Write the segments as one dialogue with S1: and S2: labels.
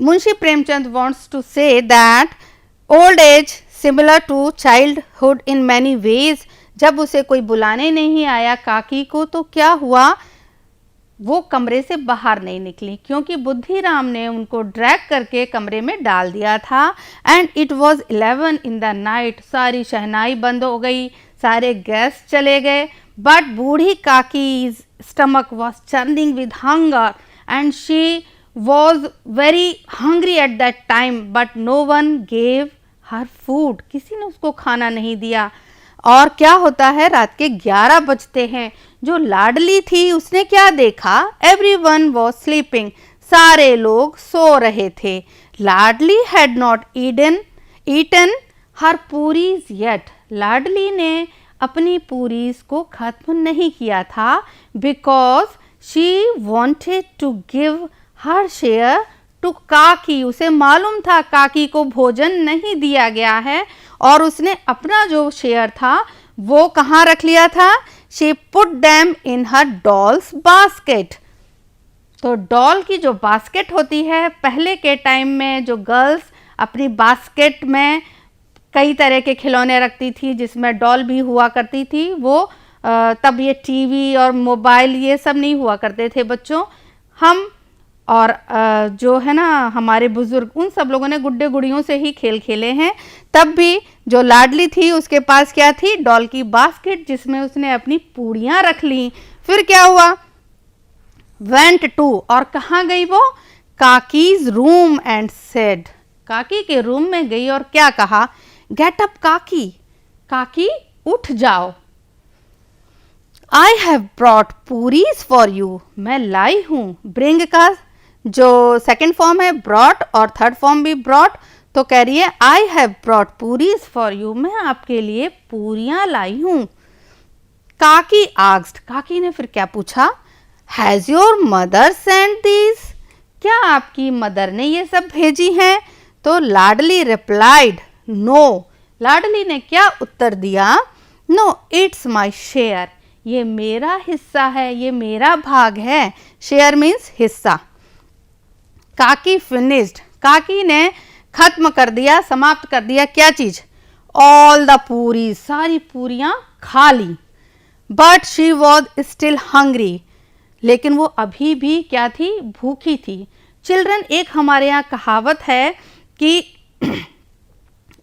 S1: Munshi Premchand wants to say that old age similar to childhood in many ways. जब उसे कोई बुलाने नहीं आया काकी को तो क्या हुआ, वो कमरे से बाहर नहीं निकली क्योंकि बुद्धिराम ने उनको ड्रैग करके कमरे में डाल दिया था। And it was 11 in the night, सारी शहनाई बंद हो गई, सारे गेस्ट चले गए, but Budhi Kaki stomach was churning with hunger and she was very hungry at that time, but no one gave her food, किसी ने उसको खाना नहीं दिया। और क्या होता है, रात के 11 बजते हैं, जो लाडली थी उसने क्या देखा, एवरीवन वॉज स्लीपिंग, सारे लोग सो रहे थे। Ladli had not eaten her puris yet, Ladli ने अपनी पूरीज को खत्म नहीं किया था, because she wanted to give her share to Kaki, उसे मालूम था काकी को भोजन नहीं दिया गया है और उसने अपना जो शेयर था वो कहाँ रख लिया था, she put dam in her dolls basket. तो डॉल की जो बास्केट होती है, पहले के टाइम में जो गर्ल्स अपनी बास्केट में कई तरह के खिलौने रखती थी जिसमें डॉल भी हुआ करती थी, वो तब ये टीवी और मोबाइल ये सब नहीं हुआ करते थे बच्चों। हम और जो है ना हमारे बुजुर्ग, उन सब लोगों ने गुड्डे गुड़ियों से ही खेल खेले हैं। तब भी जो लाडली थी उसके पास क्या थी, डॉल की बास्केट जिसमें उसने अपनी पूड़ियाँ रख ली। फिर क्या हुआ, वेंट टू, और कहाँ गई वो, काकीज रूम एंड सेड, काकी के रूम में गई और क्या कहा, गेट अप काकी, काकी उठ जाओ, I have brought puris for you, मैं लाई हूँ। ब्रिंग का जो सेकेंड फॉर्म है ब्रॉट और थर्ड फॉर्म भी ब्रॉट, तो कह रही है I have brought puris for you, मैं आपके लिए पूरियां लाई हूं। काकी आस्क्ड, काकी ने फिर क्या पूछा, has your mother send these, क्या आपकी मदर ने ये सब भेजी हैं। तो लाडली रिप्लाइड नो, लाडली ने क्या उत्तर दिया, नो इट्स माई शेयर, ये मेरा हिस्सा है, ये मेरा भाग है, शेयर मीन्स हिस्सा। काकी फिनिश्ड, काकी ने खत्म कर दिया, समाप्त कर दिया क्या चीज, ऑल द पूरी, सारी पूरियां खा ली। But she was still hungry, लेकिन वो अभी भी क्या थी, भूखी थी। चिल्ड्रन, एक हमारे यहाँ कहावत है कि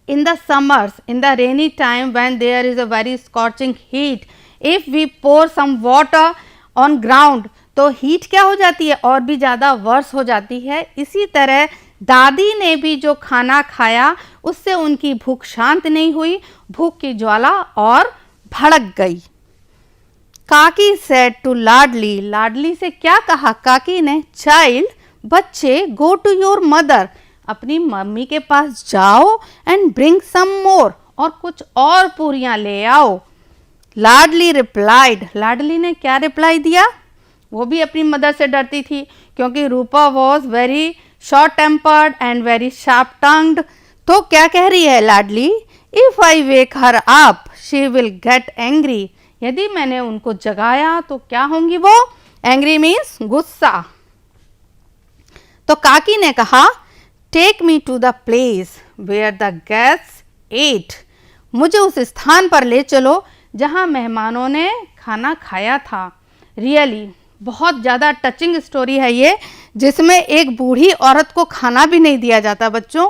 S1: in the summers, in the rainy time when there is a very scorching heat, if we pour some water on ground, तो हीट क्या हो जाती है, और भी ज़्यादा वर्स हो जाती है। इसी तरह दादी ने भी जो खाना खाया उससे उनकी भूख शांत नहीं हुई, भूख की ज्वाला और भड़क गई। काकी सेड टू लाडली, लाडली से क्या कहा काकी ने, चाइल्ड, बच्चे, गो टू योर मदर, अपनी मम्मी के पास जाओ, एंड ब्रिंग सम मोर, और कुछ और पूरियां ले आओ। लाडली रिप्लाइड, लाडली ने क्या रिप्लाई दिया, वो भी अपनी मदर से डरती थी क्योंकि Rupa was very short tempered and very sharp tongued. तो क्या कह रही है Ladli, if I wake her up she will get angry, यदि मैंने उनको जगाया तो क्या होंगी वो, एंग्री मीन्स गुस्सा। तो काकी ने कहा, take me to the place where the guests ate, मुझे उस स्थान पर ले चलो जहां मेहमानों ने खाना खाया था। रियली बहुत ज़्यादा टचिंग स्टोरी है ये, जिसमें एक बूढ़ी औरत को खाना भी नहीं दिया जाता। बच्चों,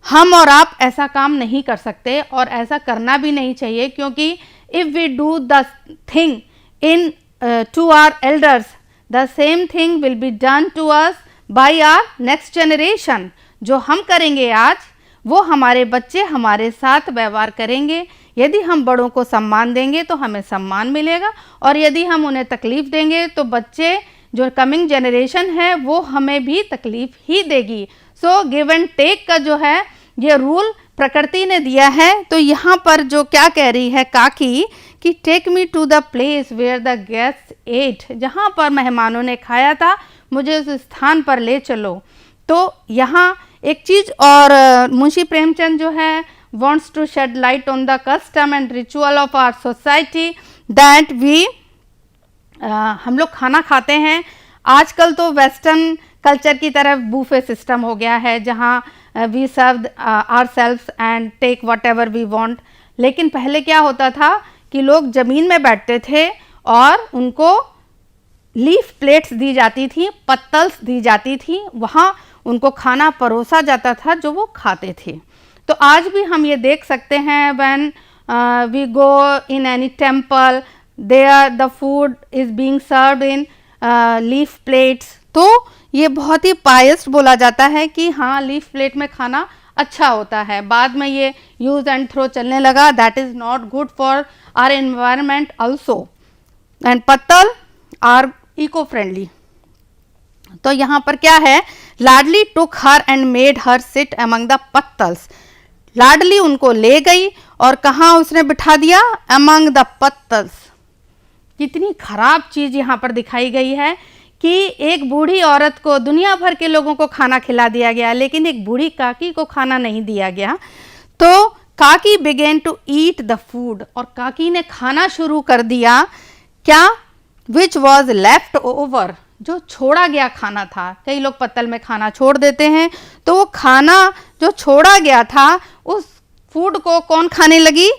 S1: हम और आप ऐसा काम नहीं कर सकते और ऐसा करना भी नहीं चाहिए, क्योंकि if we do the thing in to our elders, the same thing will be done to us by our next generation. जो हम करेंगे आज, वो हमारे बच्चे हमारे साथ व्यवहार करेंगे। यदि हम बड़ों को सम्मान देंगे तो हमें सम्मान मिलेगा, और यदि हम उन्हें तकलीफ़ देंगे तो बच्चे, जो कमिंग जनरेशन है, वो हमें भी तकलीफ़ ही देगी। सो गिव एंड टेक का जो है ये रूल प्रकृति ने दिया है। तो यहाँ पर जो क्या कह रही है काकी कि take me to the place where the guest ate, जहाँ पर मेहमानों ने खाया था मुझे उस स्थान पर ले चलो। तो यहाँ एक चीज़ और मुंशी प्रेमचंद जो है wants to shed light on the custom and ritual of our society that we हम लोग खाना खाते हैं आजकल तो वेस्टर्न कल्चर की तरफ बूफे सिस्टम हो गया है, जहाँ we serve ourselves and take whatever we want. लेकिन पहले क्या होता था कि लोग ज़मीन में बैठते थे और उनको लीफ प्लेट्स दी जाती थी, पत्तल्स दी जाती थी, वहाँ उनको खाना परोसा जाता था जो वो खाते थे। तो आज भी हम ये देख सकते हैं, when we go in any temple, there the food is being served in leaf plates. तो ये बहुत ही पायस बोला जाता है कि हाँ, लीफ प्लेट में खाना अच्छा होता है। बाद में ये यूज़ एंड थ्रो चलने लगा, that is not good for our environment also, and pattal are eco friendly. तो यहाँ पर क्या है, Ladli took her and made her sit among the pattals. Ladli उनको ले गई और कहाँ उसने बिठा दिया, अमंग द पत्तल्स। कितनी खराब चीज़ यहाँ पर दिखाई गई है कि एक बूढ़ी औरत को दुनिया भर के लोगों को खाना खिला दिया गया, लेकिन एक बूढ़ी काकी को खाना नहीं दिया गया। तो काकी began to eat the food, और काकी ने खाना शुरू कर दिया क्या, विच वॉज लेफ्ट ओवर, जो छोड़ा गया खाना था। कई लोग पत्तल में खाना छोड़ देते हैं, तो वो खाना जो छोड़ा गया था उस फूड को कौन खाने लगी,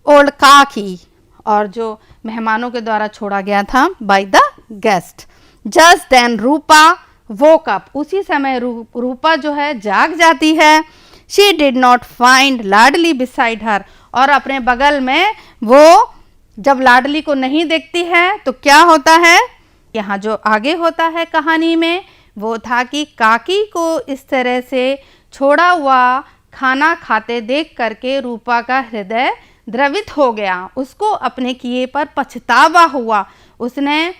S1: ओल्ड काकी, और जो मेहमानों के द्वारा छोड़ा गया था by the guest. Just then Rupa woke up, उसी समय रूपा जो है जाग जाती है। She did not find Ladli beside her, और अपने बगल में वो जब लाडली को नहीं देखती है तो क्या होता है, यहाँ जो आगे होता है कहानी में वो था कि काकी को इस तरह से छोड़ा हुआ खाना खाते देख करके रूपा का हृदय द्रवित हो गया। उसको अपने किए पर पछतावा हुआ, उसने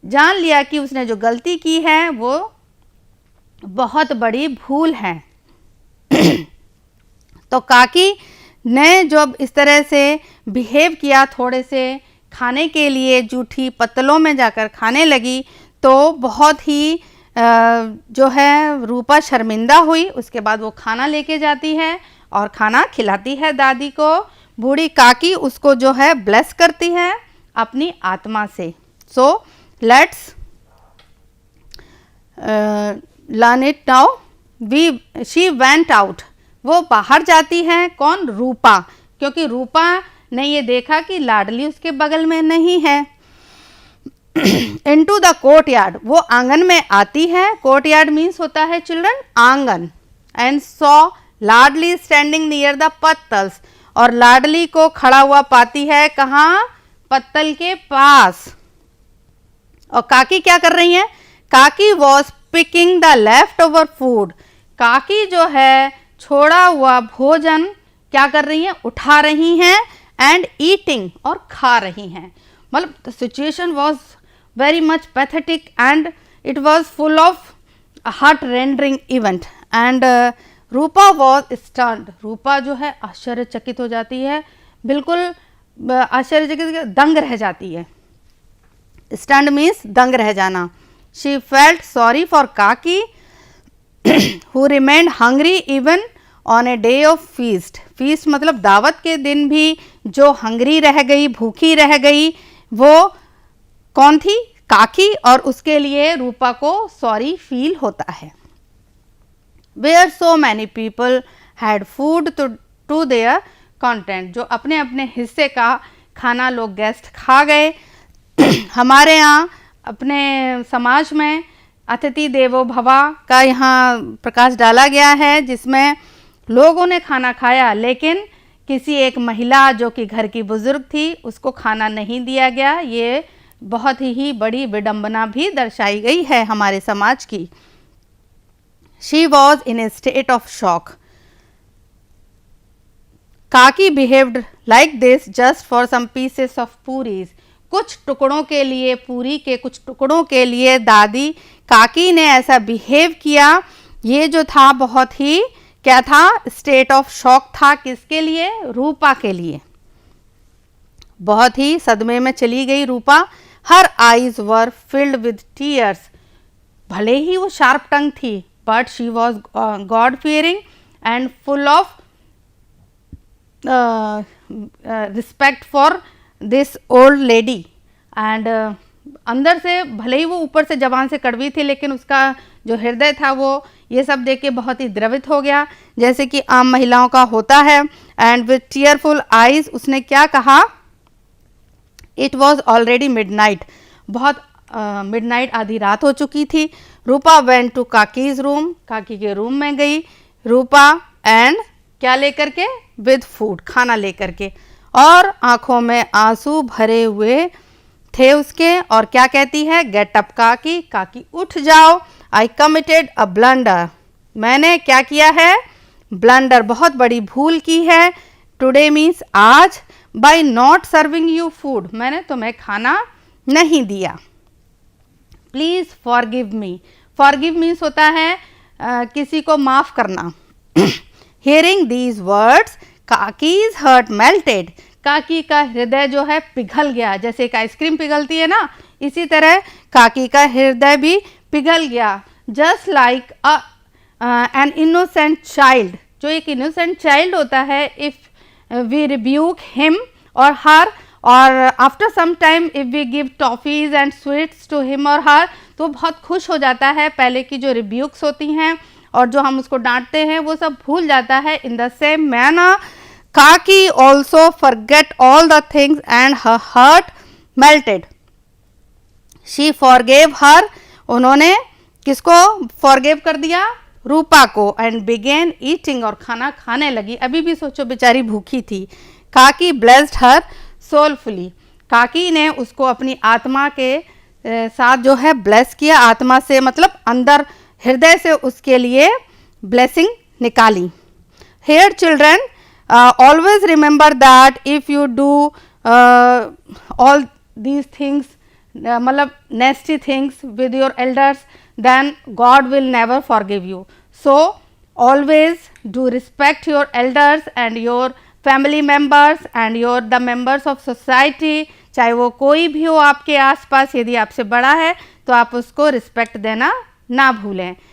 S1: जान लिया कि उसने जो गलती की है वो बहुत बड़ी भूल है। तो काकी ने जब इस तरह से बिहेव किया, थोड़े से खाने के लिए जूठी पत्तलों में जाकर खाने लगी, तो बहुत ही जो है रूपा शर्मिंदा हुई। उसके बाद वो खाना लेके जाती है और खाना खिलाती है दादी को। बूढ़ी काकी उसको जो है ब्लेस करती है अपनी आत्मा से। So let's learn it now. She went out, वो बाहर जाती है, कौन, रूपा, क्योंकि रूपा ने ये देखा कि लाडली उसके बगल में नहीं है। इनटू द कोर्ट यार्ड, वो आंगन में आती है। कोर्ट यार्ड मीन्स होता है चिल्ड्रन आंगन। And saw Ladli standing near the pattals, और लाडली को खड़ा हुआ पाती है कहाँ, पत्तल के पास। और काकी क्या कर रही है, काकी was picking the left over food, काकी जो है छोड़ा हुआ भोजन क्या कर रही हैं, उठा रही हैं, एंड ईटिंग, और खा रही हैं। मतलब the situation was very much pathetic and it was full of heart rendering event. And Rupa was stunned, Rupa जो है आश्चर्यचकित हो जाती है, बिल्कुल आश्चर्यचकित, दंग रह जाती है। स्टन्ड मीन्स दंग रह जाना। शी फेल्ट सॉरी फॉर काकी who remained hungry even on a day of feast। feast मतलब दावत के दिन भी जो हंगरी रह गई, भूखी रह गई, वो कौन थी, काकी, और उसके लिए रूपा को सॉरी फील होता है। where so many people had food to their content, जो अपने अपने हिस्से का खाना लोग गेस्ट खा गए। हमारे यहाँ अपने समाज में अतिथि देवो भवा का यहाँ प्रकाश डाला गया है, जिसमें लोगों ने खाना खाया, लेकिन किसी एक महिला जो कि घर की बुजुर्ग थी उसको खाना नहीं दिया गया। ये बहुत ही बड़ी विडंबना भी दर्शाई गई है हमारे समाज की। She was in a state of shock. Kaki behaved like this just for some pieces of puris, कुछ टुकड़ों के लिए, पूरी के कुछ टुकड़ों के लिए दादी काकी ने ऐसा बिहेव किया। ये जो था बहुत ही क्या था, स्टेट ऑफ शॉक था। किसके लिए, रूपा के लिए। बहुत ही सदमे में चली गई Rupa. Her eyes were filled with tears, भले ही वो शार्प टंग थी, but she was God fearing and full of respect for this old lady, and अंदर से भले ही वो ऊपर से जबान से कड़वी थी, लेकिन उसका जो हृदय था वो ये सब देख के बहुत ही द्रवित हो गया, जैसे कि आम महिलाओं का होता है। एंड विथ टीयरफुल आईज उसने क्या कहा, इट वॉज ऑलरेडी मिडनाइट, बहुत मिडनाइट आधी रात हो चुकी थी। रूपा वेंट टू काकीज रूम, काकी के रूम में गई रूपा, एंड क्या लेकर के, विद फूड, खाना लेकर के, और आंखों में आंसू भरे हुए थे उसके, और क्या कहती है, गेट अप काकी, काकी उठ जाओ, आई कमिटेड अ ब्लंडर, मैंने क्या किया है, ब्लंडर, बहुत बड़ी भूल की है, टुडे मीन्स आज, by not serving you food, मैंने तुम्हें खाना नहीं दिया, please forgive me, forgive means होता है किसी को माफ करना। Hearing these words Kaki's heart melted, Kaki का हृदय जो है पिघल गया, जैसे एक आइसक्रीम पिघलती है ना, इसी तरह काकी का हृदय भी पिघल गया। Just like an innocent child, जो एक इनोसेंट चाइल्ड होता है, इफ वी रिब्यूक हिम और हर, और after some time if we give toffees and sweets to him और हर, तो बहुत खुश हो जाता है, पहले की जो रिब्यूक्स होती हैं और जो हम उसको डांटते हैं वो सब भूल जाता है। In the same manner Kaki also forget all the things and her heart melted, she forgave her, उन्होंने किसको फॉरगिव कर दिया, रूपा को, एंड बिगेन ईटिंग, और खाना खाने लगी, अभी भी सोचो बेचारी भूखी थी। काकी ब्लेस्ड हर सोलफुली, काकी ने उसको अपनी आत्मा के साथ जो है ब्लेस किया, आत्मा से मतलब अंदर हृदय से उसके लिए ब्लेसिंग निकाली। Here children always remember that if you do all these things, मतलब nasty things with your elders, then God will never forgive you. So always do respect your elders and your family members and the members of society, चाहे वो कोई भी हो आपके आसपास, यदि आपसे बड़ा है तो आप उसको रिस्पेक्ट देना ना भूलें।